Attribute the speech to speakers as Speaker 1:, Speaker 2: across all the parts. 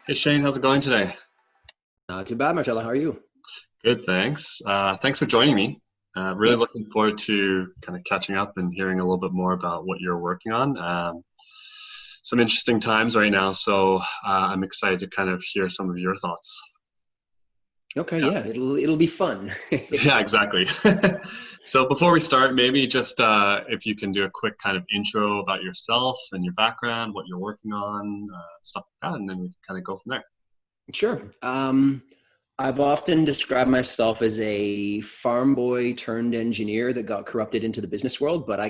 Speaker 1: Hey Shane, how's it going today?
Speaker 2: Not too bad, Marcella. How are you?
Speaker 1: Good, thanks. Thanks for joining me. Really
Speaker 2: Yeah.
Speaker 1: looking forward to kind of catching up and hearing a little bit more about what you're working on. Some interesting times right now, so I'm excited to kind of hear some of your thoughts.
Speaker 2: Okay.
Speaker 1: Yeah,
Speaker 2: Yeah. It'll be fun.
Speaker 1: yeah, exactly. So before we start, maybe just if you can do a quick kind of intro about yourself and your background, what you're working on, stuff like that, and then we can kind of go from there.
Speaker 2: Sure. I've often described myself as a farm boy turned engineer that got corrupted into the business world, but I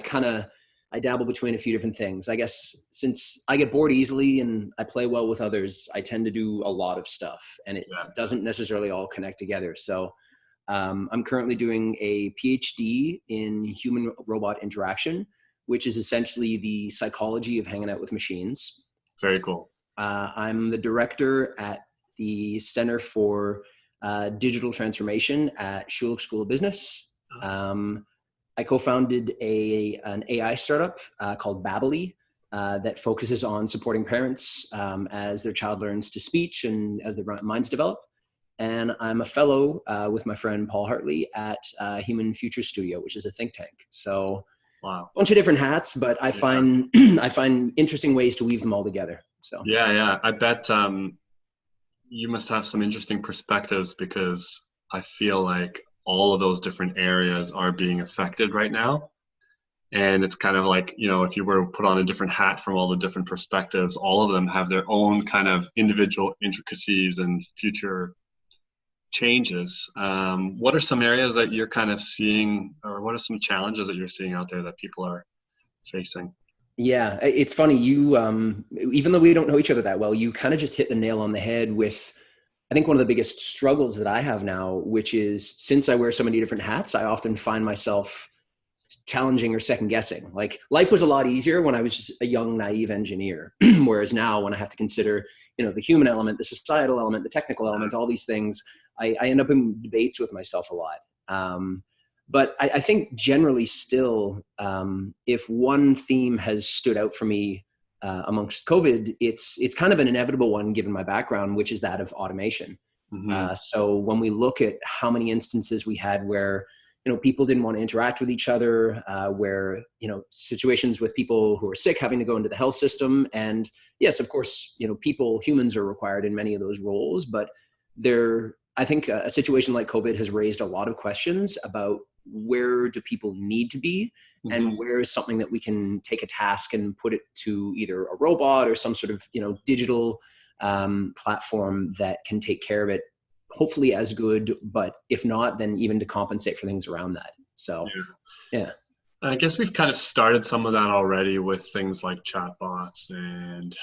Speaker 2: dabble between a few different things. I guess since I get bored easily and I play well with others, I tend to do a lot of stuff, and it
Speaker 1: Yeah,
Speaker 2: doesn't necessarily all connect together. So I'm currently doing a PhD in human robot interaction, which is essentially the psychology of hanging out with machines.
Speaker 1: very cool.
Speaker 2: I'm the director at the Center for Digital Transformation at Schulich School of Business. Um, I co-founded an AI startup called Babbly that focuses on supporting parents as their child learns to speech and as their minds develop. And I'm a fellow with my friend Paul Hartley at Human Future Studio, which is a think tank. So
Speaker 1: Wow.
Speaker 2: a bunch of different hats, but I
Speaker 1: Yeah,
Speaker 2: find I find interesting ways to weave them all together. So
Speaker 1: yeah, yeah. I bet you must have some interesting perspectives because I feel like all of those different areas are being affected right now. And it's kind of like, if you were to put on a different hat from all the different perspectives, all of them have their own kind of individual intricacies and future changes. What are some areas that you're kind of seeing, or what are some challenges that you're seeing out there that people are facing?
Speaker 2: yeah, it's funny. You even though we don't know each other that well, you kind of just hit the nail on the head with I think one of the biggest struggles that I have now, which is since I wear so many different hats, I often find myself challenging or second guessing. Like life was a lot easier when I was just a young, naive engineer. Whereas now when I have to consider, the human element, the societal element, the technical element, all these things, I end up in debates with myself a lot. But I think generally still, if one theme has stood out for me amongst COVID, it's kind of an inevitable one given my background, which is that of automation.
Speaker 1: Hmm.
Speaker 2: So when we look at how many instances we had where people didn't want to interact with each other, where situations with people who are sick having to go into the health system, and yes, of course, humans are required in many of those roles, but I think a situation like COVID has raised a lot of questions about where do people need to be and
Speaker 1: Hmm.
Speaker 2: where is something that we can take a task and put it to either a robot or some sort of digital platform that can take care of it hopefully as good, but if not, then even to compensate for things around that. So,
Speaker 1: Yeah.
Speaker 2: yeah.
Speaker 1: I guess we've kind of started some of that already with things like chatbots and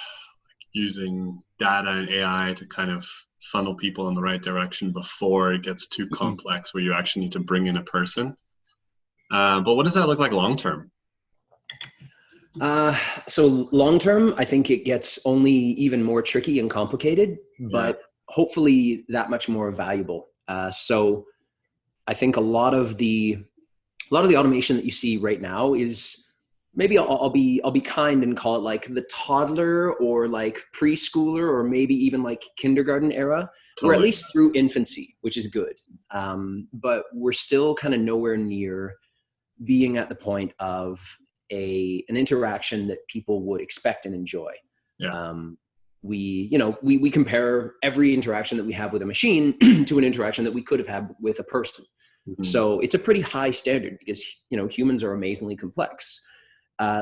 Speaker 1: using data and AI to kind of funnel people in the right direction before it gets too complex where you actually need to bring in a person. But what does that look like long term?
Speaker 2: Uh, so long term, I think it gets only even more tricky and complicated,
Speaker 1: Yeah,
Speaker 2: but hopefully that much more valuable. So I think a lot of the automation that you see right now is maybe I'll be kind and call it like the toddler or like preschooler or maybe even like kindergarten era. We're at
Speaker 1: totally.
Speaker 2: least through infancy, which is good, but we're still kind of nowhere near being at the point of an interaction that people would expect and enjoy.
Speaker 1: Yeah.
Speaker 2: Um, we compare every interaction that we have with a machine to an interaction that we could have had with a person.
Speaker 1: Hmm.
Speaker 2: So it's a pretty high standard because humans are amazingly complex.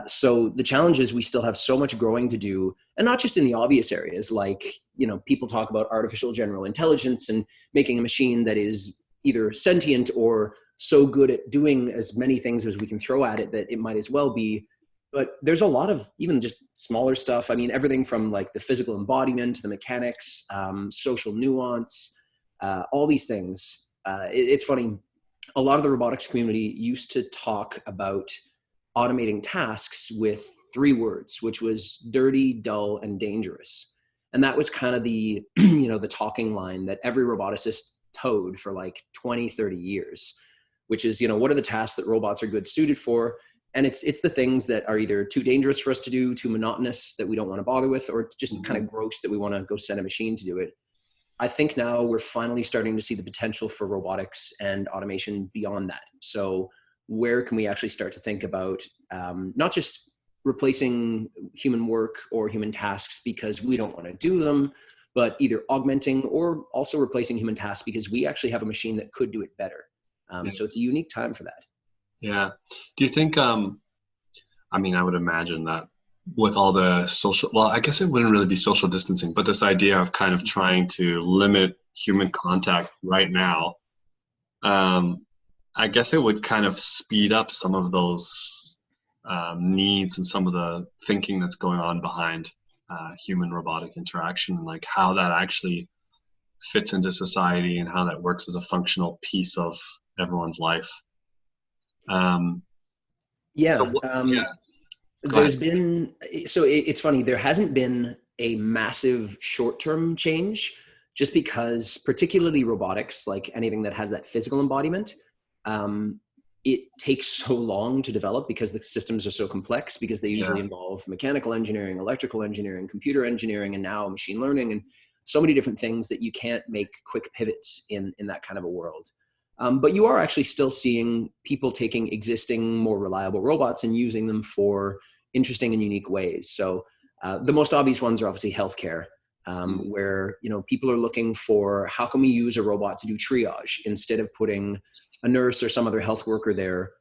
Speaker 2: So the challenge is we still have so much growing to do, and not just in the obvious areas like people talk about artificial general intelligence and making a machine that is either sentient or so good at doing as many things as we can throw at it that it might as well be. But there's a lot of even just smaller stuff. I mean, everything from like the physical embodiment to the mechanics, social nuance, all these things. It's funny. A lot of the robotics community used to talk about automating tasks with three words, which was dirty, dull, and dangerous. And that was kind of the, the talking line that every roboticist towed for like 20, 30 years, which is, what are the tasks that robots are good suited for? And it's the things that are either too dangerous for us to do, too monotonous that we don't want to bother with, or just kind of gross that we want to go send a machine to do it. I think now we're finally starting to see the potential for robotics and automation beyond that. So where can we actually start to think about not just replacing human work or human tasks because we don't want to do them, but either augmenting or also replacing human tasks because we actually have a machine that could do it better. So it's a unique time for that.
Speaker 1: Yeah. Do you think, I mean, I would imagine that with all the social, well, I guess it wouldn't really be social distancing, but this idea of kind of trying to limit human contact right now, I guess it would kind of speed up some of those needs and some of the thinking that's going on behind human robotic interaction, and like how that actually fits into society and how that works as a functional piece of everyone's life. So
Speaker 2: Yeah.
Speaker 1: yeah, go ahead.
Speaker 2: There's been, so it's funny, there hasn't been a massive short-term change just because particularly robotics, like anything that has that physical embodiment, it takes so long to develop because the systems are so complex, because they usually
Speaker 1: Yeah,
Speaker 2: involve mechanical engineering, electrical engineering, computer engineering, and now machine learning, and so many different things that you can't make quick pivots in that kind of a world. But you are actually still seeing people taking existing, more reliable robots and using them for interesting and unique ways. So the most obvious ones are obviously healthcare, where people are looking for how can we use a robot to do triage instead of putting a nurse or some other health worker there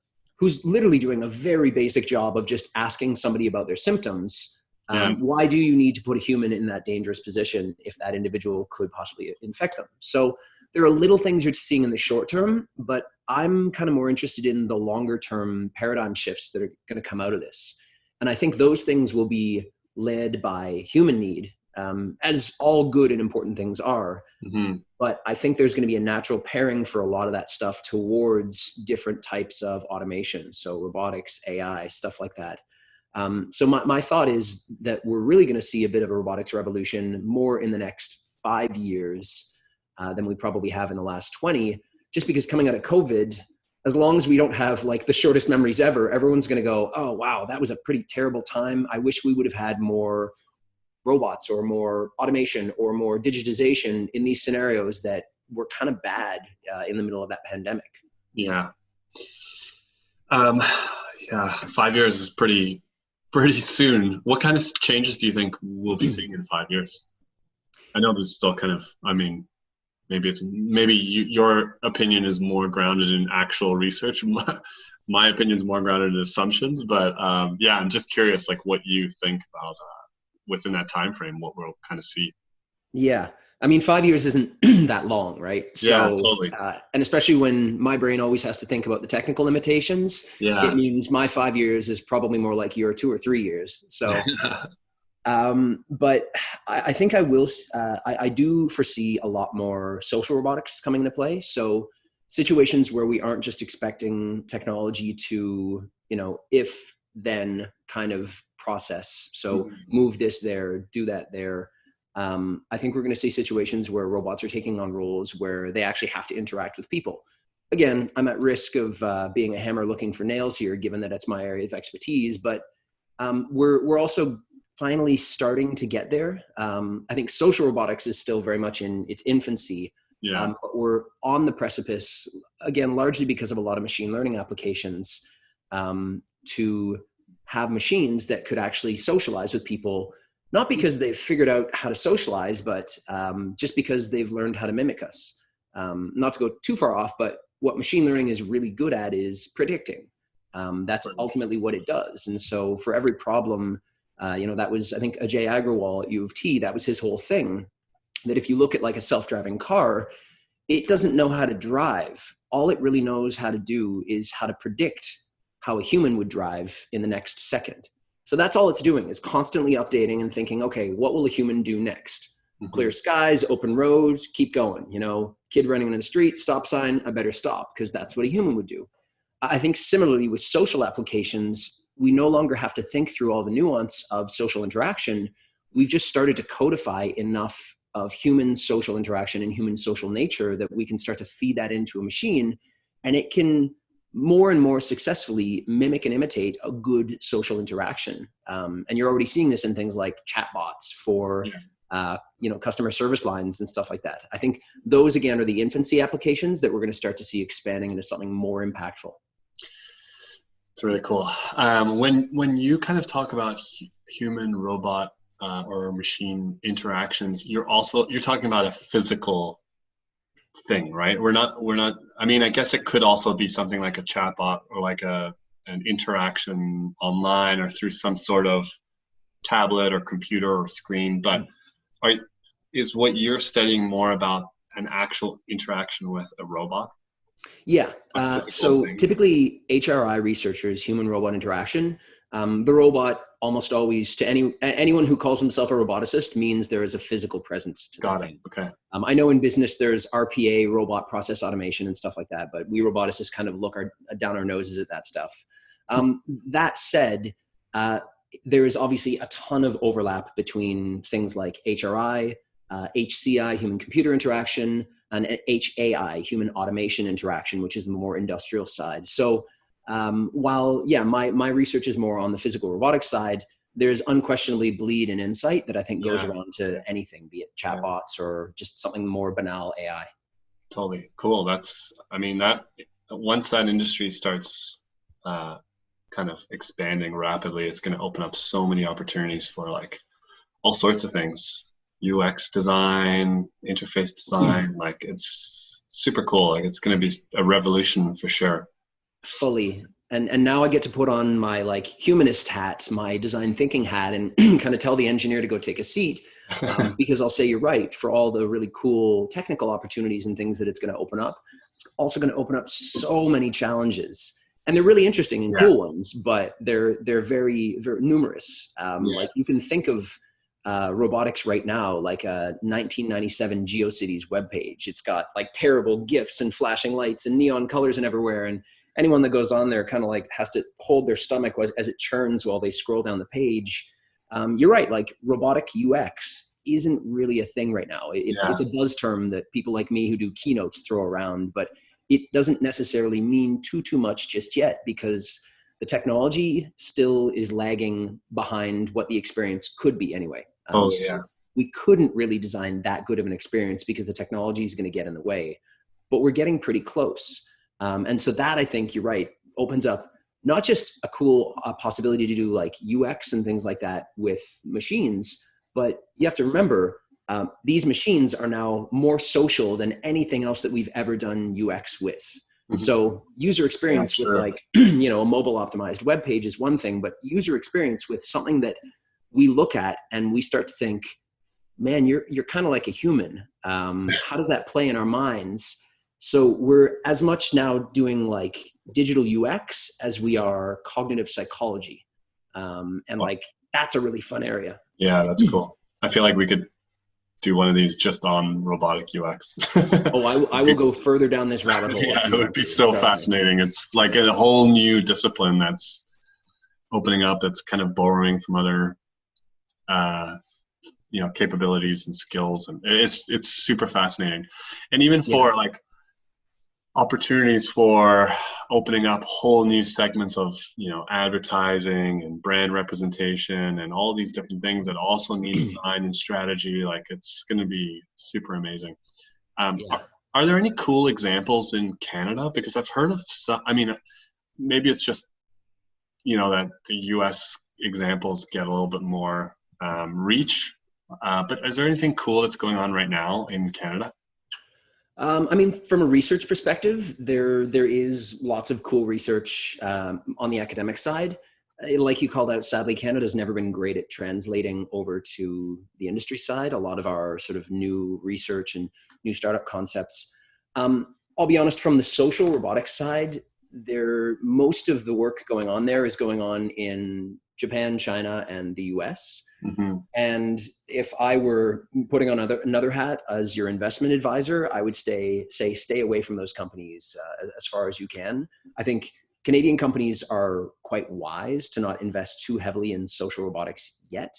Speaker 2: who's literally doing a very basic job of just asking somebody about their symptoms.
Speaker 1: yeah,
Speaker 2: Why do you need to put a human in that dangerous position if that individual could possibly infect them? So there are little things you're seeing in the short term, but I'm kind of more interested in the longer term paradigm shifts that are going to come out of this. And I think those things will be led by human need, as all good and important things are.
Speaker 1: hmm,
Speaker 2: But I think there's going to be a natural pairing for a lot of that stuff towards different types of automation. So robotics, AI, stuff like that. So my thought is that we're really going to see a bit of a robotics revolution more in the next 5 years than we probably have in the last 20, just because coming out of COVID, as long as we don't have like the shortest memories ever, everyone's going to go, oh, wow, that was a pretty terrible time. I wish we would have had more robots or more automation or more digitization in these scenarios that were kind of bad in the middle of that pandemic.
Speaker 1: yeah. Um, yeah, 5 years is pretty soon. What kind of changes do you think we'll be seeing in 5 years? I know this is still kind of, I mean, maybe your opinion is more grounded in actual research. My opinion is more grounded in assumptions, but yeah, I'm just curious, like what you think about within that time frame, what we'll kind of see.
Speaker 2: Yeah. I mean, 5 years isn't that long, right?
Speaker 1: Yeah,
Speaker 2: So,
Speaker 1: totally.
Speaker 2: and especially when my brain always has to think about the technical limitations, it
Speaker 1: Yeah.
Speaker 2: means my 5 years is probably more like your 2 or 3 years. So, but I think I will, I do foresee a lot more social robotics coming into play. So situations where we aren't just expecting technology to, if then kind of process. So move this there, do that there. I think we're going to see situations where robots are taking on roles where they actually have to interact with people. Again, I'm at risk of being a hammer looking for nails here, given that it's my area of expertise. But we're also finally starting to get there. I think social robotics is still very much in its infancy,
Speaker 1: Yeah.
Speaker 2: but we're on the precipice, again, largely because of a lot of machine learning applications, to have machines that could actually socialize with people, not because they've figured out how to socialize, but just because they've learned how to mimic us. Not to go too far off, but what machine learning is really good at is predicting. That's ultimately what it does. And so for every problem, that was, I think, Ajay Agrawal at U of T, that was his whole thing, that if you look at like a self-driving car, it doesn't know how to drive. All it really knows how to do is how to predict how a human would drive in the next second. So that's all it's doing, is constantly updating and thinking, okay, what will a human do next? Clear skies, open roads, keep going. Kid running in the street, stop sign, I better stop, because that's what a human would do. I think similarly with social applications, we no longer have to think through all the nuance of social interaction. We've just started to codify enough of human social interaction and human social nature that we can start to feed that into a machine, and it can more and more successfully mimic and imitate a good social interaction. And you're already seeing this in things like chatbots for, customer service lines and stuff like that. I think those, again, are the infancy applications that we're going to start to see expanding into something more impactful.
Speaker 1: It's really cool. When you kind of talk about human robot or machine interactions, you're talking about a physical thing, right? We're not, I mean, I guess it could also be something like a chatbot or like an interaction online or through some sort of tablet or computer or screen, but is what you're studying more about an actual interaction with a robot?
Speaker 2: Yeah. So
Speaker 1: thing?
Speaker 2: typically HRI researchers, human robot interaction, the robot almost always, to anyone who calls himself a roboticist, means there is a physical presence to the thing.
Speaker 1: Okay.
Speaker 2: I know in business there's RPA, robot process automation and stuff like that, but we roboticists kind of look down our noses at that stuff. That said, there is obviously a ton of overlap between things like HRI, HCI, human computer interaction, and HAI, human automation interaction, which is the more industrial side. So while, my research is more on the physical robotics side, there's unquestionably bleed and insight that I think goes around to anything, be it chatbots or just something more banal AI.
Speaker 1: Totally. Cool. That once that industry starts kind of expanding rapidly, it's going to open up so many opportunities for like all sorts of things. UX design, interface design, like it's super cool. Like it's going to be a revolution for sure.
Speaker 2: Fully. And now I get to put on my like humanist hat, my design thinking hat, and kind of tell the engineer to go take a seat, because I'll say you're right, for all the really cool technical opportunities and things that it's going to open up. It's also going to open up so many challenges, and they're really interesting and cool ones, but they're very, very numerous. Like you can think of robotics right now, like a 1997 GeoCities webpage. It's got like terrible GIFs and flashing lights and neon colors and everywhere. And anyone that goes on there kind of like has to hold their stomach as it churns while they scroll down the page. You're right. Like robotic UX isn't really a thing right now. It's a buzz term that people like me who do keynotes throw around, but it doesn't necessarily mean too much just yet, because the technology still is lagging behind what the experience could be anyway. We couldn't really design that good of an experience because the technology is going to get in the way, but we're getting pretty close. And so that, I think you're right, opens up not just a cool possibility to do like UX and things like that with machines, but you have to remember these machines are now more social than anything else that we've ever done UX with. So user experience with like, a mobile optimized web page is one thing, but user experience with something that we look at and we start to think, man, you're kind of like a human. How does that play in our minds? So we're as much now doing like digital UX as we are cognitive psychology. And like, that's a really fun area.
Speaker 1: Yeah, that's cool. I feel like we could do one of these just on robotic UX.
Speaker 2: I will go further down this rabbit hole.
Speaker 1: Yeah, it would be so fascinating. It's like a whole new discipline that's opening up, that's kind of borrowing from other capabilities and skills, and it's super fascinating. And even for like opportunities for opening up whole new segments of advertising and brand representation and all these different things that also need design and strategy, like it's going to be super amazing. Are there any cool examples in Canada? Because I've heard of some, maybe it's just that the US examples get a little bit more reach, but is there anything cool that's going on right now in Canada?
Speaker 2: From a research perspective, there is lots of cool research on the academic side. Like you called out, sadly, Canada's never been great at translating over to the industry side a lot of our sort of new research and new startup concepts. I'll be honest, from the social robotics side, most of the work going on there is going on in Japan, China, and the US. And if I were putting on another hat as your investment advisor, I would stay away from those companies as far as you can. I think Canadian companies are quite wise to not invest too heavily in social robotics yet.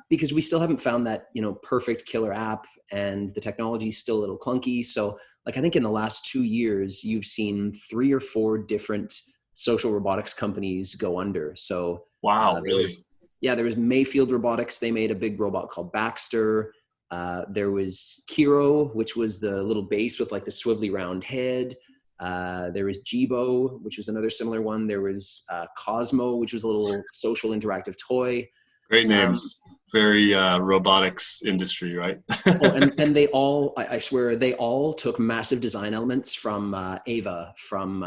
Speaker 2: Because we still haven't found that perfect killer app, and the technology is still a little clunky. So like I think in the last 2 years, you've seen 3 or 4 different social robotics companies go under. So
Speaker 1: Wow,
Speaker 2: there
Speaker 1: really?
Speaker 2: was, yeah, there was Mayfield Robotics. They made a big robot called Baxter. There was Kiro, which was the little base with like the swivelly round head. There was Jibo, which was another similar one. There was Cosmo, which was a little social interactive toy.
Speaker 1: Great
Speaker 2: Um,
Speaker 1: names. Very robotics industry, right?
Speaker 2: oh, and they all, I swear, they all took massive design elements from Ava, from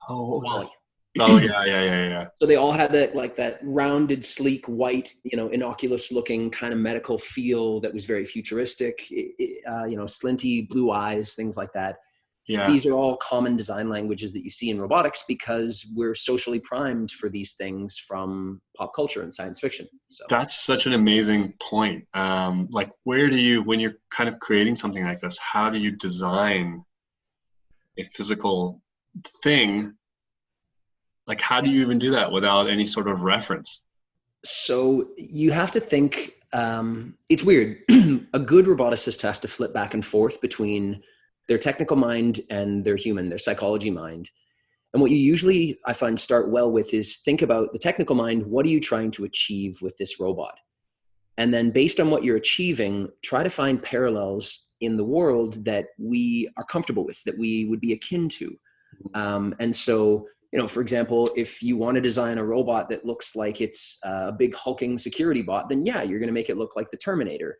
Speaker 1: Oh, what was that?
Speaker 2: Wally.
Speaker 1: Oh, yeah, yeah, yeah, yeah.
Speaker 2: So they all had that like that rounded, sleek, white, innocuous-looking kind of medical feel that was very futuristic. Slinty blue eyes, things like that.
Speaker 1: Yeah,
Speaker 2: These are all common design languages that you see in robotics because we're socially primed for these things from pop culture and science fiction. So,
Speaker 1: that's such an amazing point. Like, where do you, when you're kind of creating something like this, how do you design a physical thing? Like, how do you even do that without any sort of reference?
Speaker 2: so you have to think. It's weird. A good roboticist has to flip back and forth between their technical mind and their psychology mind. And what you usually, I find, start well with is think about the technical mind. What are you trying to achieve with this robot? And then based on what you're achieving, try to find parallels in the world that we are comfortable with, that we would be akin to. And so, for example, if you want to design a robot that looks like it's a big hulking security bot, then yeah, you're going to make it look like the Terminator.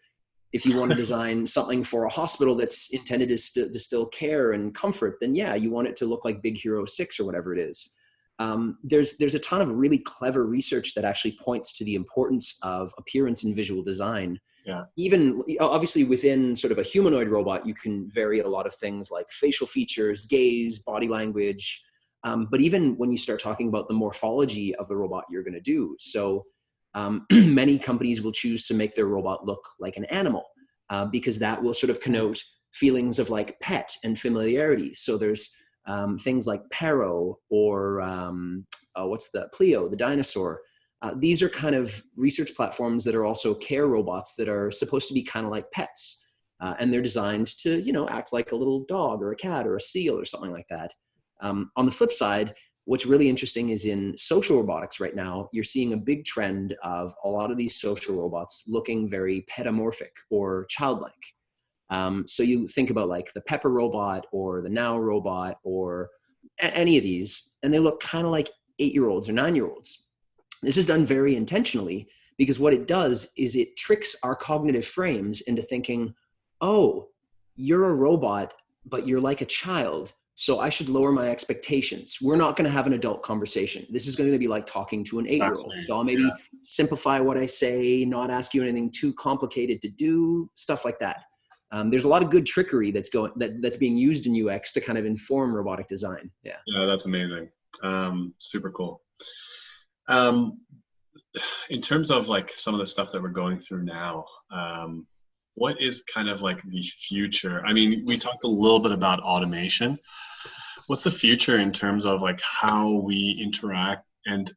Speaker 2: If you want to design something for a hospital that's intended to distill care and comfort, then yeah, you want it to look like Big Hero 6 or whatever it is. There's a ton of really clever research that actually points to the importance of appearance in visual design.
Speaker 1: Yeah.
Speaker 2: Even obviously within sort of a humanoid robot, you can vary a lot of things like facial features, gaze, body language. But even when you start talking about the morphology of the robot you're going to do, so many companies will choose to make their robot look like an animal because that will sort of connote feelings of like pet and familiarity. So there's things like Paro or what's the Pleo, the dinosaur. These are kind of research platforms that are also care robots that are supposed to be kind of like pets. And they're designed to, act like a little dog or a cat or a seal or something like that. On the flip side, what's really interesting is in social robotics right now, you're seeing a big trend of a lot of these social robots looking very pedomorphic or childlike. So you think about like the Pepper robot or the Now robot or any of these, and they look kind of like 8-year-olds or 9-year-olds. This is done very intentionally because what it does is it tricks our cognitive frames into thinking, oh, you're a robot, but you're like a child. So I should lower my expectations. We're not going to have an adult conversation. This is going to be like talking to an 8-year-old. So
Speaker 1: Fascinating.
Speaker 2: I'll
Speaker 1: Yeah.
Speaker 2: maybe simplify what I say, not ask you anything too complicated to do, stuff like that. There's a lot of good trickery that's being used in UX to kind of inform robotic design. Yeah.
Speaker 1: Yeah, that's amazing. Super cool. Um, in terms of like some of the stuff that we're going through now, what is kind of like the future? I mean, we talked a little bit about automation. What's the future in terms of like how we interact and,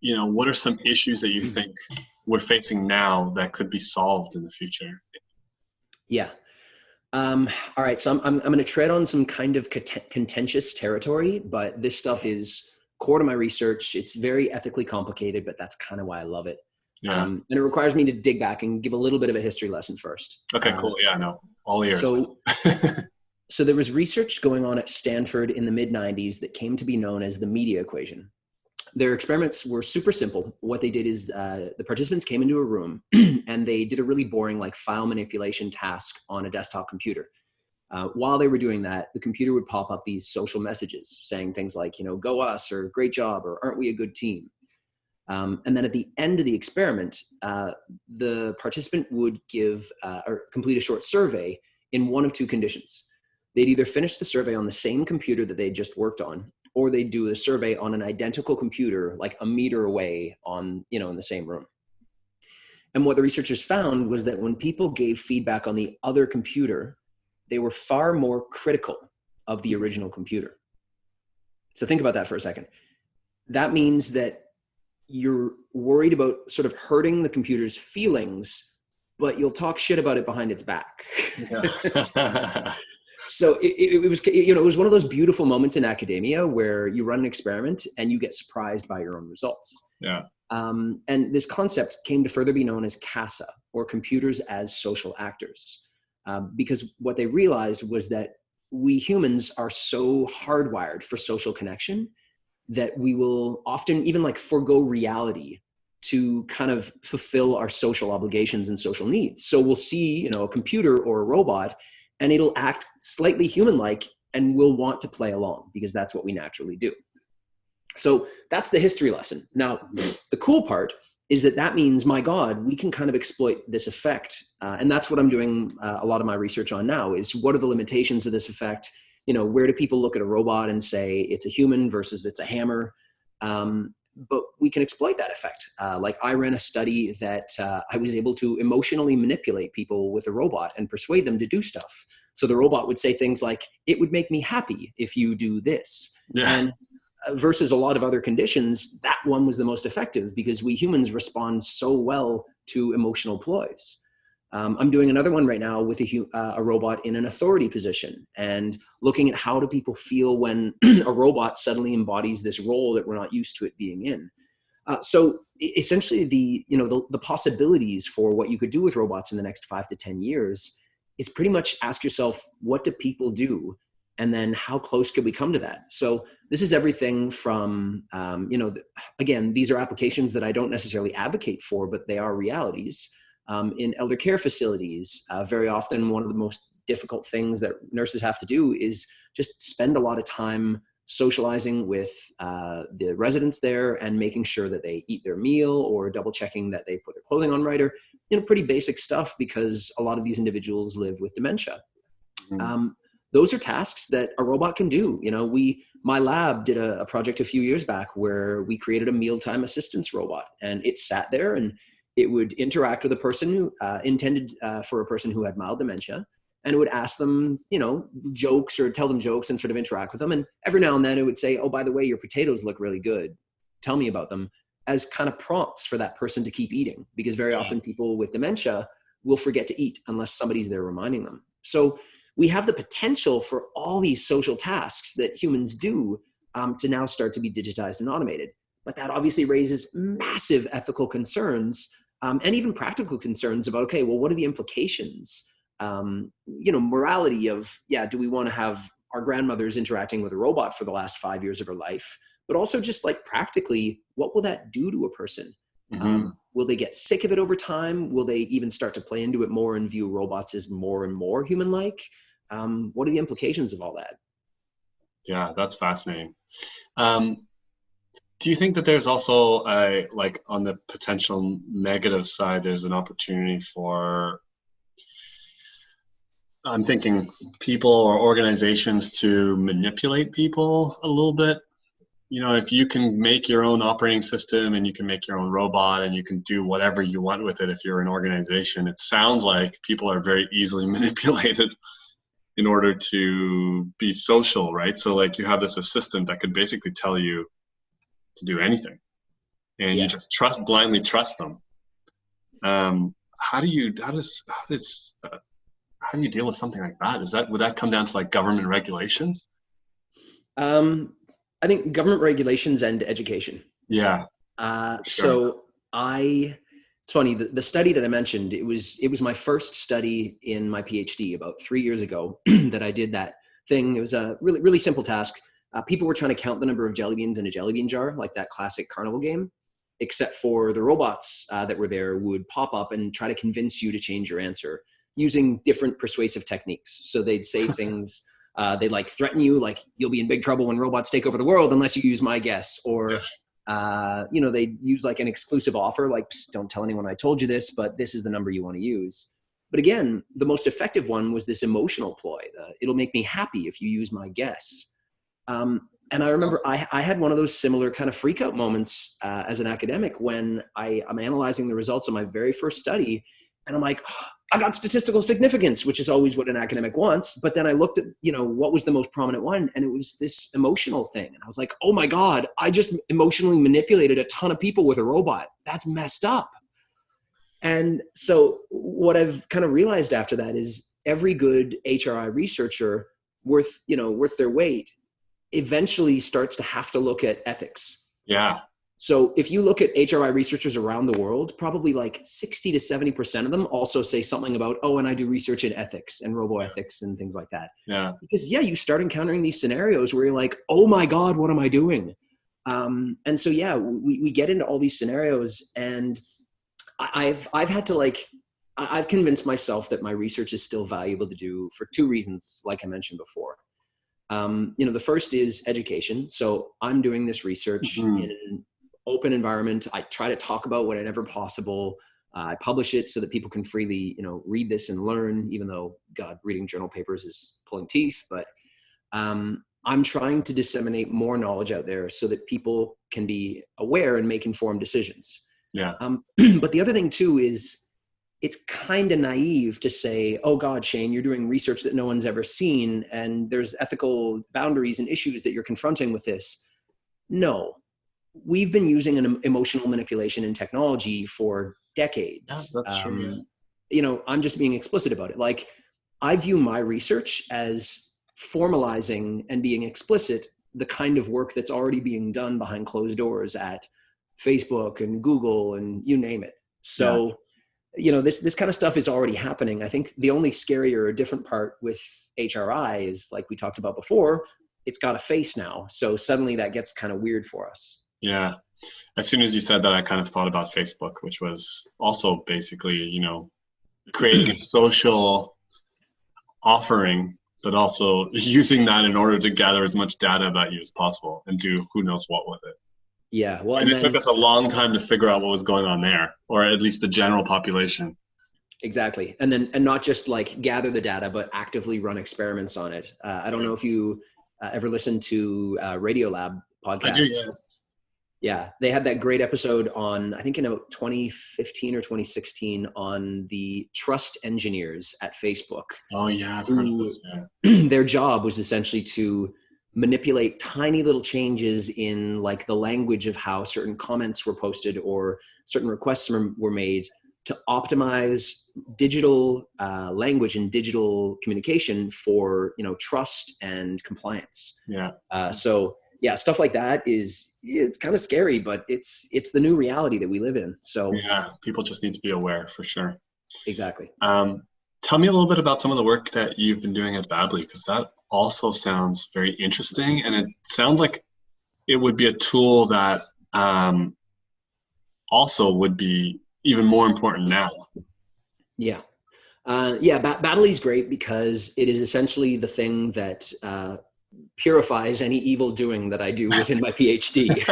Speaker 1: what are some issues that you think we're facing now that could be solved in the future?
Speaker 2: Yeah. All right. So I'm going to tread on some kind of contentious territory, but this stuff is core to my research. It's very ethically complicated, but that's kind of why I love it.
Speaker 1: Yeah.
Speaker 2: And it requires me to dig back and give a little bit of a history lesson first.
Speaker 1: Okay, cool. Yeah, no, all ears.
Speaker 2: So, so there was research going on at Stanford in the mid 90s that came to be known as the media equation. Their experiments were super simple. What they did is the participants came into a room and they did a really boring like file manipulation task on a desktop computer. While they were doing that, the computer would pop up these social messages saying things like, go us, or great job, or aren't we a good team? And then at the end of the experiment, the participant would give or complete a short survey in one of two conditions. They'd either finish the survey on the same computer that they just worked on, or they'd do a survey on an identical computer, like a meter away in the same room. And what the researchers found was that when people gave feedback on the other computer, they were far more critical of the original computer. So think about that for a second. That means that you're worried about sort of hurting the computer's feelings, but you'll talk shit about it behind its back.
Speaker 1: Yeah.
Speaker 2: So it was, you know, it was one of those beautiful moments in academia where you run an experiment and you get surprised by your own results.
Speaker 1: Yeah.
Speaker 2: And this concept came to further be known as CASA, or computers as social actors, because what they realized was that we humans are so hardwired for social connection that we will often even like forego reality to kind of fulfill our social obligations and social needs. So we'll see, you know, a computer or a robot, and it'll act slightly human-like, and we'll want to play along because that's what we naturally do. So that's the history lesson. Now, the cool part is that that means, my God, we can kind of exploit this effect. And that's what I'm doing a lot of my research on now, is what are the limitations of this effect? You know, where do people look at a robot and say it's a human versus it's a hammer? But we can exploit that effect. Like I ran a study that I was able to emotionally manipulate people with a robot and persuade them to do stuff. So the robot would say things like, it would make me happy if you do this.
Speaker 1: Yeah.
Speaker 2: And versus a lot of other conditions, that one was the most effective because we humans respond so well to emotional ploys. I'm doing another one right now with a robot in an authority position and looking at how do people feel when a robot suddenly embodies this role that we're not used to it being in. So essentially the possibilities for what you could do with robots in the next 5 to 10 years is pretty much ask yourself, what do people do? And then how close could we come to that? So this is everything from, again, these are applications that I don't necessarily advocate for, but they are realities. In elder care facilities, very often one of the most difficult things that nurses have to do is just spend a lot of time socializing with the residents there and making sure that they eat their meal or double checking that they put their clothing on right, or, you know, pretty basic stuff, because a lot of these individuals live with dementia.
Speaker 1: Mm.
Speaker 2: Those are tasks that a robot can do. You know, my lab did a project a few years back where we created a mealtime assistance robot, and it sat there and it would interact with a person who intended for a person who had mild dementia, and it would ask them, you know, jokes or tell them jokes and sort of interact with them. And every now and then it would say, oh, by the way, your potatoes look really good. Tell me about them, as kind of prompts for that person to keep eating, because very often people with dementia will forget to eat unless somebody's there reminding them. So we have the potential for all these social tasks that humans do to now start to be digitized and automated. But that obviously raises massive ethical concerns and even practical concerns about, okay, well, what are the implications? Morality of, do we want to have our grandmothers interacting with a robot for the last 5 years of her life? But also just like practically, what will that do to a person?
Speaker 1: Mm-hmm.
Speaker 2: Will they get sick of it over time? Will they even start to play into it more and view robots as more and more human-like? What are the implications of all that?
Speaker 1: Yeah, that's fascinating. Do you think that there's also like on the potential negative side, there's an opportunity for, I'm thinking, people or organizations to manipulate people a little bit? You know, if you can make your own operating system and you can make your own robot and you can do whatever you want with it, if you're an organization, it sounds like people are very easily manipulated in order to be social, right? So like you have this assistant that could basically tell you to do anything, and you just blindly trust them. How do you deal with something like that? Would that come down to like government regulations?
Speaker 2: I think government regulations and education.
Speaker 1: Yeah, sure.
Speaker 2: So it's funny, the study that I mentioned, it was my first study in my PhD about 3 years ago that I did that thing. It was a really, really simple task. People were trying to count the number of jelly beans in a jelly bean jar, like that classic carnival game, except for the robots that were there would pop up and try to convince you to change your answer using different persuasive techniques. So they'd say things, they'd like threaten you, like you'll be in big trouble when robots take over the world unless you use my guess. Or, they'd use like an exclusive offer, like, don't tell anyone I told you this, but this is the number you want to use. But again, the most effective one was this emotional ploy. It'll make me happy if you use my guess. And I remember I had one of those similar kind of freak out moments as an academic when I'm analyzing the results of my very first study, and I'm like, oh, I got statistical significance, which is always what an academic wants. But then I looked at, what was the most prominent one, and it was this emotional thing. And I was like, oh my God, I just emotionally manipulated a ton of people with a robot. That's messed up. And so what I've kind of realized after that is every good HRI researcher worth their weight, eventually starts to have to look at ethics.
Speaker 1: Yeah.
Speaker 2: So if you look at HRI researchers around the world, probably like 60 to 70% of them also say something about, oh, and I do research in ethics and roboethics and things like that.
Speaker 1: Yeah.
Speaker 2: Because you start encountering these scenarios where you're like, oh my God, what am I doing? And so, we get into all these scenarios, and I've had to I've convinced myself that my research is still valuable to do for two reasons, like I mentioned before. The first is education. So I'm doing this research in an open environment. I try to talk about whenever possible. I publish it so that people can freely, read this and learn, even though, God, reading journal papers is pulling teeth. But I'm trying to disseminate more knowledge out there so that people can be aware and make informed decisions.
Speaker 1: Yeah.
Speaker 2: But the other thing too is it's kind of naive to say, oh God, Shane, you're doing research that no one's ever seen, and there's ethical boundaries and issues that you're confronting with this. No, we've been using an emotional manipulation in technology for decades.
Speaker 1: Yeah, that's true. Yeah.
Speaker 2: I'm just being explicit about it. Like, I view my research as formalizing and being explicit the kind of work that's already being done behind closed doors at Facebook and Google and you name it. So, this kind of stuff is already happening. I think the only scarier or different part with HRI is, like we talked about before, it's got a face now. So suddenly that gets kind of weird for us.
Speaker 1: Yeah. As soon as you said that, I kind of thought about Facebook, which was also basically, creating a social offering, but also using that in order to gather as much data about you as possible and do who knows what with it.
Speaker 2: Yeah. Well,
Speaker 1: and it took us a long time to figure out what was going on there, or at least the general population.
Speaker 2: Exactly. And not just like gather the data, but actively run experiments on it. I don't know if you ever listened to Radiolab podcast.
Speaker 1: I do, yeah.
Speaker 2: Yeah, they had that great episode on, I think in 2015 or 2016, on the trust engineers at Facebook.
Speaker 1: Oh yeah, I've heard of this. Yeah.
Speaker 2: Their job was essentially to manipulate tiny little changes in like the language of how certain comments were posted or certain requests were made to optimize digital language and digital communication for trust and compliance.
Speaker 1: Yeah.
Speaker 2: So yeah, stuff like that it's kind of scary, but it's the new reality that we live in. So
Speaker 1: yeah, people just need to be aware for sure.
Speaker 2: Exactly.
Speaker 1: Tell me a little bit about some of the work that you've been doing at Babbly, because that also sounds very interesting, and it sounds like it would be a tool that also would be even more important now.
Speaker 2: Yeah. Babbly is great because it is essentially the thing that purifies any evil doing that I do within my PhD.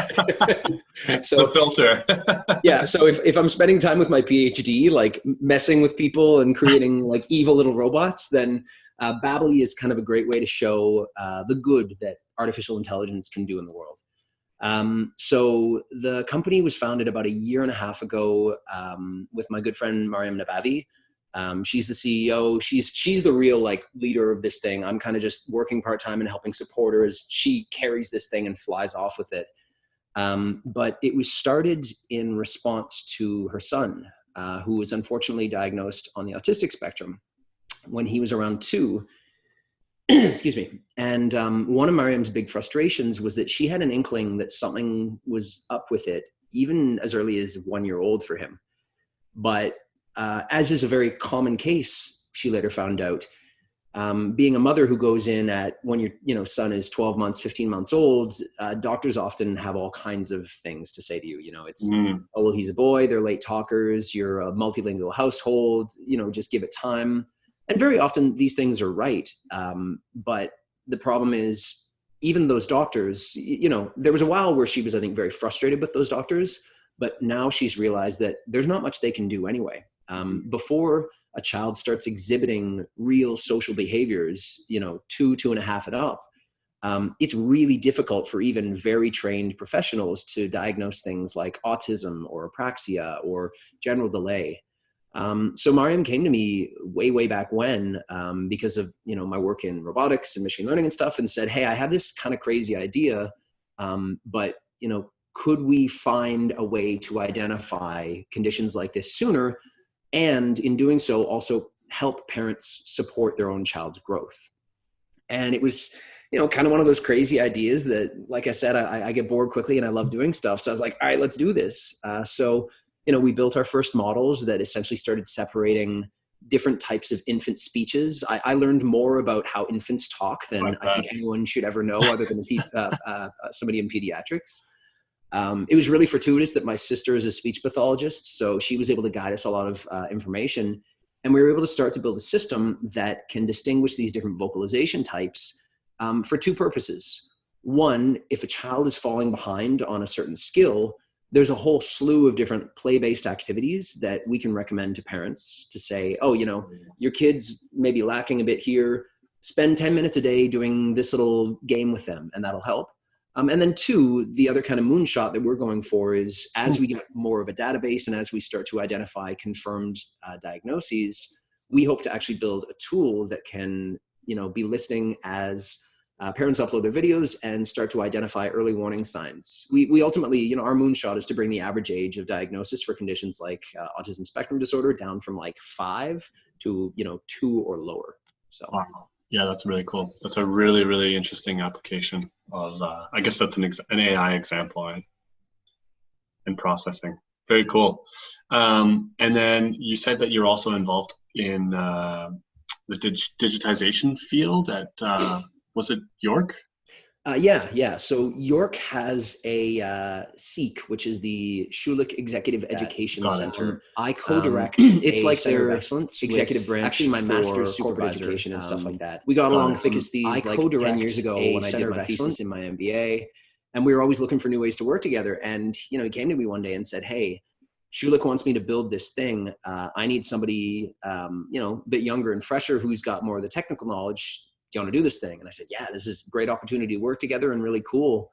Speaker 1: So the filter.
Speaker 2: Yeah. So if I'm spending time with my PhD, like messing with people and creating like evil little robots, then Babbly is kind of a great way to show the good that artificial intelligence can do in the world. So the company was founded about 1.5 years ago with my good friend Mariam Nabavi. She's the CEO. She's the real like leader of this thing. I'm kind of just working part-time and helping support her as she carries this thing and flies off with it. But it was started in response to her son, who was unfortunately diagnosed on the autistic spectrum when he was around 2. Excuse me. And one of Mariam's big frustrations was that she had an inkling that something was up with it, even as early as 1 year old for him. But as is a very common case, she later found out, being a mother who goes in at when your son is 12 months, 15 months old, doctors often have all kinds of things to say to you. It's, oh, well, he's a boy, they're late talkers, you're a multilingual household, just give it time. And very often these things are right. But the problem is, even those doctors, there was a while where she was, I think, very frustrated with those doctors, but now she's realized that there's not much they can do anyway. Before a child starts exhibiting real social behaviors, 2.5 and up, it's really difficult for even very trained professionals to diagnose things like autism or apraxia or general delay. So Mariam came to me way back when, because of, my work in robotics and machine learning and stuff, and said, hey, I have this kind of crazy idea, but, could we find a way to identify conditions like this sooner? And in doing so, also help parents support their own child's growth. And it was, kind of one of those crazy ideas that, like I said, I get bored quickly and I love doing stuff. So I was like, all right, let's do this. So we built our first models that essentially started separating different types of infant speeches. I learned more about how infants talk than I think anyone should ever know, other than somebody in pediatrics. It was really fortuitous that my sister is a speech pathologist, so she was able to guide us a lot of information. And we were able to start to build a system that can distinguish these different vocalization types for two purposes. One, if a child is falling behind on a certain skill, there's a whole slew of different play-based activities that we can recommend to parents to say, oh, your kid's maybe lacking a bit here. Spend 10 minutes a day doing this little game with them, and that'll help. And then two, the other kind of moonshot that we're going for is, as we get more of a database and as we start to identify confirmed diagnoses, we hope to actually build a tool that can, be listening as parents upload their videos and start to identify early warning signs. We ultimately, our moonshot is to bring the average age of diagnosis for conditions like autism spectrum disorder down from like 5 to, 2 or lower. So.
Speaker 1: Wow. Yeah, that's really cool. That's a really, really interesting application of, I guess that's an AI example, right? In processing. Very cool. And then you said that you're also involved in the digitization field at, was it York?
Speaker 2: Yeah. So York has a SEEK, which is the Schulich Executive Education Center. I co-direct. It's like their excellence executive branch. Actually, my master's corporate education and stuff like that. We got along thick as thieves like 10 years ago when I did my thesis in my MBA, and we were always looking for new ways to work together. And he came to me one day and said, "Hey, Schulich wants me to build this thing. I need somebody, a bit younger and fresher who's got more of the technical knowledge. Do you want to do this thing?" And I said, yeah, this is a great opportunity to work together and really cool.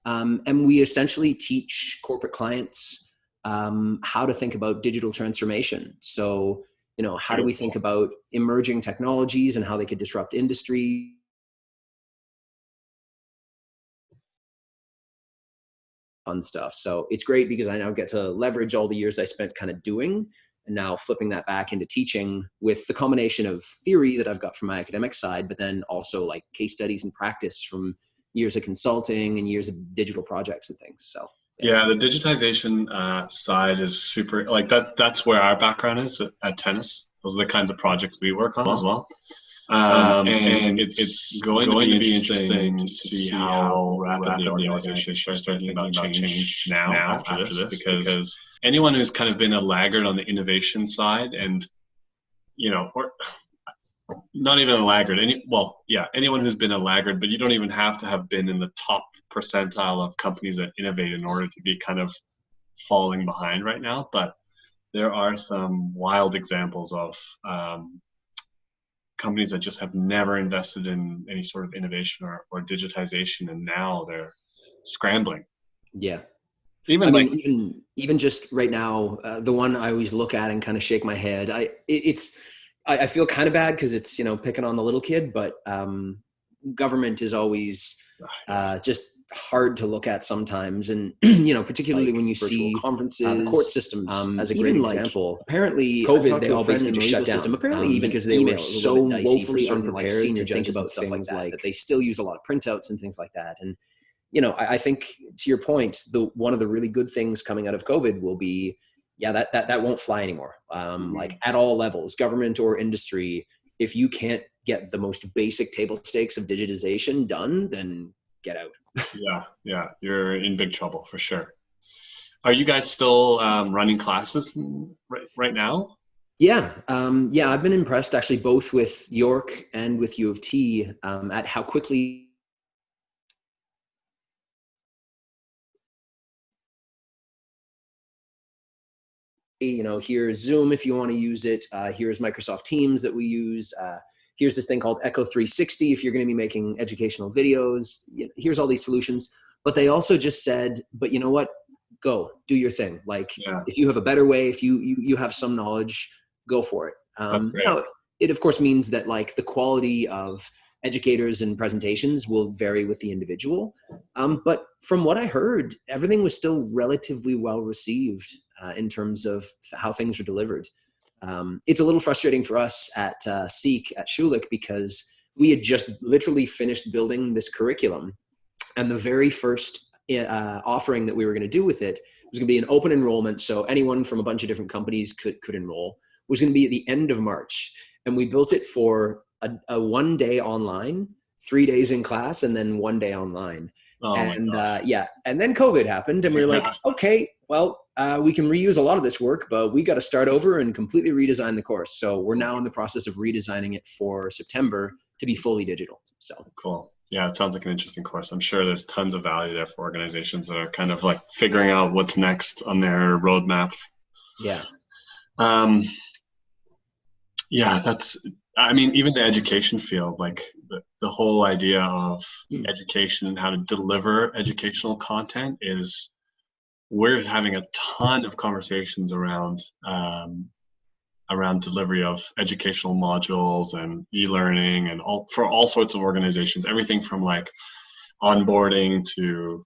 Speaker 2: And we essentially teach corporate clients how to think about digital transformation. So, how do we think about emerging technologies and how they could disrupt industry? Fun stuff. So it's great because I now get to leverage all the years I spent kind of doing and now flipping that back into teaching with the combination of theory that I've got from my academic side, but then also like case studies and practice from years of consulting and years of digital projects and things. So
Speaker 1: yeah, the digitization side is super, like that's where our background is at tennis. Those are the kinds of projects we work on as well. And it's going to be interesting to see how rapidly organizations start thinking about change now after this, because anyone who's kind of been a laggard on the innovation side and, or not even a laggard, anyone who's been a laggard, but you don't even have to have been in the top percentile of companies that innovate in order to be kind of falling behind right now. But there are some wild examples of companies that just have never invested in any sort of innovation or digitization, and now they're scrambling.
Speaker 2: Yeah. Even just right now, the one I always look at and kind of shake my head. I feel kind of bad because it's picking on the little kid, but government is always just hard to look at sometimes, and particularly like when you see conferences, court systems as a great example. Apparently, COVID, they all basically just shut down. System. Apparently, even because they were so woefully unprepared to think about things like that, they still use a lot of printouts and things like that. And I think to your point, one of the really good things coming out of COVID will be, that won't fly anymore. Like at all levels, government or industry, if you can't get the most basic table stakes of digitization done, then get out.
Speaker 1: Yeah, you're in big trouble for sure. Are you guys still running classes right now?
Speaker 2: Yeah, I've been impressed actually both with York and with U of T at how quickly here's Zoom if you want to use it. Here's Microsoft Teams that we use. Here's this thing called Echo 360 if you're going to be making educational videos. Here's all these solutions. But they also just said, but you know what? Go, do your thing. Like if you have a better way, if you have some knowledge, go for it. It of course means that like the quality of educators and presentations will vary with the individual. But from what I heard, everything was still relatively well received in terms of how things are delivered. It's a little frustrating for us at SEEK at Schulich because we had just literally finished building this curriculum, and the very first offering that we were going to do with it was going to be an open enrollment, so anyone from a bunch of different companies could enroll. It was going to be at the end of March, and we built it for a 1 day online, 3 days in class, and then 1 day online.
Speaker 1: Oh my
Speaker 2: And
Speaker 1: gosh.
Speaker 2: and then COVID happened, and we were like,
Speaker 1: Yeah.
Speaker 2: okay, well, we can reuse a lot of this work, but we got to start over and completely redesign the course. So we're now in the process of redesigning it for September to be fully digital. So
Speaker 1: Cool. Yeah, it sounds like an interesting course. I'm sure there's tons of value there for organizations that are kind of like figuring out what's next on their roadmap.
Speaker 2: yeah,
Speaker 1: Um, yeah, I mean, even the education field, like the whole idea of education and how to deliver educational content is, we're having a ton of conversations around delivery of educational modules and e-learning and for all sorts of organizations, everything from like onboarding to,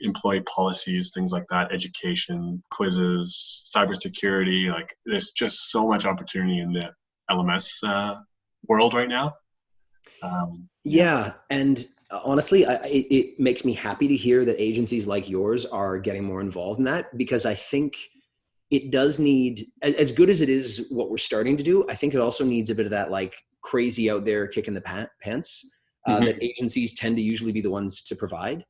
Speaker 1: employee policies, things like that, education, quizzes, cybersecurity. Like there's just so much opportunity in the LMS world right now. Yeah,
Speaker 2: yeah, and honestly, it makes me happy to hear that agencies like yours are getting more involved in that, because I think it does need, as good as it is what we're starting to do, I think it also needs a bit of that like crazy out there kick in the pants that agencies tend to usually be the ones to provide.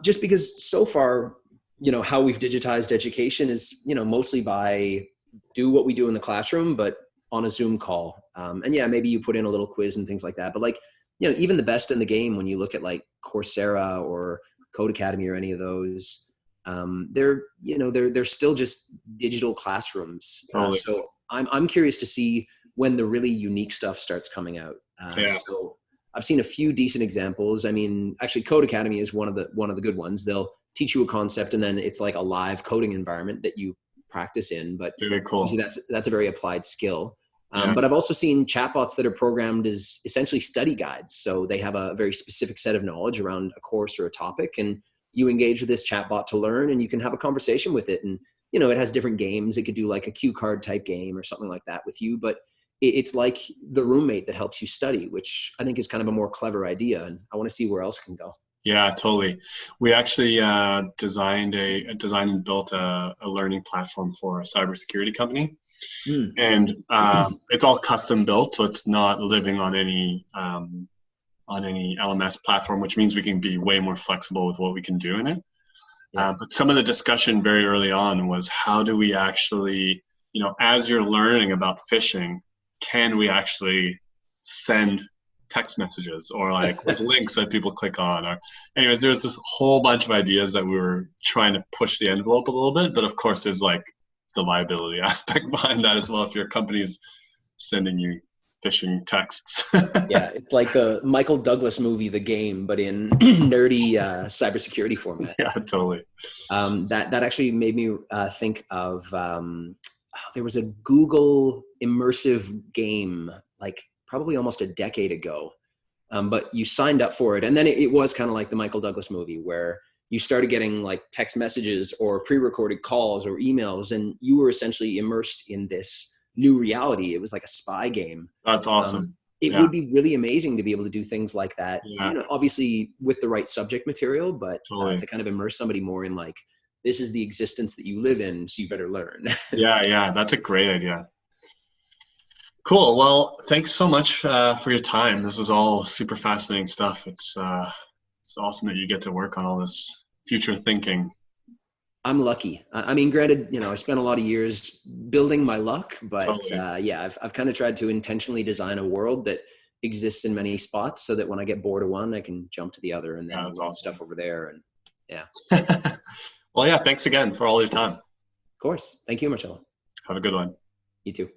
Speaker 2: Just because so far, how we've digitized education is, mostly by do what we do in the classroom, but on a Zoom call. And yeah, maybe you put in a little quiz and things like that. But like, even the best in the game, when you look at like Coursera or Code Academy or any of those, they're still just digital classrooms.
Speaker 1: totally.
Speaker 2: So I'm curious to see when the really unique stuff starts coming out.
Speaker 1: Yeah,
Speaker 2: So I've seen a few decent examples. I mean, actually, Code Academy is one of the good ones. They'll teach you a concept, and then it's like a live coding environment that you practice in. But
Speaker 1: very cool.
Speaker 2: obviously, that's a very applied skill.
Speaker 1: Yeah,
Speaker 2: But I've also seen chatbots that are programmed as essentially study guides. So they have a very specific set of knowledge around a course or a topic, and you engage with this chatbot to learn, and you can have a conversation with it. And it has different games. It could do like a cue card type game or something like that with you, but it's like the roommate that helps you study, which I think is kind of a more clever idea. And I want to see where else it can go.
Speaker 1: yeah, totally. We actually designed and built a learning platform for a cybersecurity company,
Speaker 2: Mm.
Speaker 1: and it's all custom built, so it's not living on any LMS platform, which means we can be way more flexible with what we can do in it.
Speaker 2: Yeah.
Speaker 1: But some of the discussion very early on was, how do we actually, as you're learning about phishing, can we actually send text messages or like with links that people click on? Or anyways, there's this whole bunch of ideas that we were trying to push the envelope a little bit, but of course there's like the liability aspect behind that as well if your company's sending you phishing texts.
Speaker 2: Yeah. It's like the Michael Douglas movie, The Game, but in nerdy cybersecurity format.
Speaker 1: Yeah, totally.
Speaker 2: That actually made me think of there was a Google immersive game like probably almost a decade ago, but you signed up for it, and then it was kind of like the Michael Douglas movie where you started getting like text messages or pre-recorded calls or emails, and you were essentially immersed in this new reality. It was like a spy game.
Speaker 1: That's awesome.
Speaker 2: It
Speaker 1: Yeah,
Speaker 2: would be really amazing to be able to do things like that,
Speaker 1: yeah,
Speaker 2: obviously with the right subject material, but
Speaker 1: totally.
Speaker 2: to kind of immerse somebody more in like, this is the existence that you live in, so you better learn.
Speaker 1: Yeah, yeah, that's a great idea. Cool. Well, thanks so much for your time. This was all super fascinating stuff. It's awesome that you get to work on all this future thinking.
Speaker 2: I'm lucky. I mean, granted, I spent a lot of years building my luck, but
Speaker 1: Totally.
Speaker 2: yeah, I've kind of tried to intentionally design a world that exists in many spots so that when I get bored of one, I can jump to the other and
Speaker 1: Yeah,
Speaker 2: then
Speaker 1: that's
Speaker 2: run
Speaker 1: awesome.
Speaker 2: stuff over there. And yeah,
Speaker 1: Well, yeah, thanks again for all your time.
Speaker 2: of course. Thank you, Marcelo.
Speaker 1: Have a good one.
Speaker 2: You too.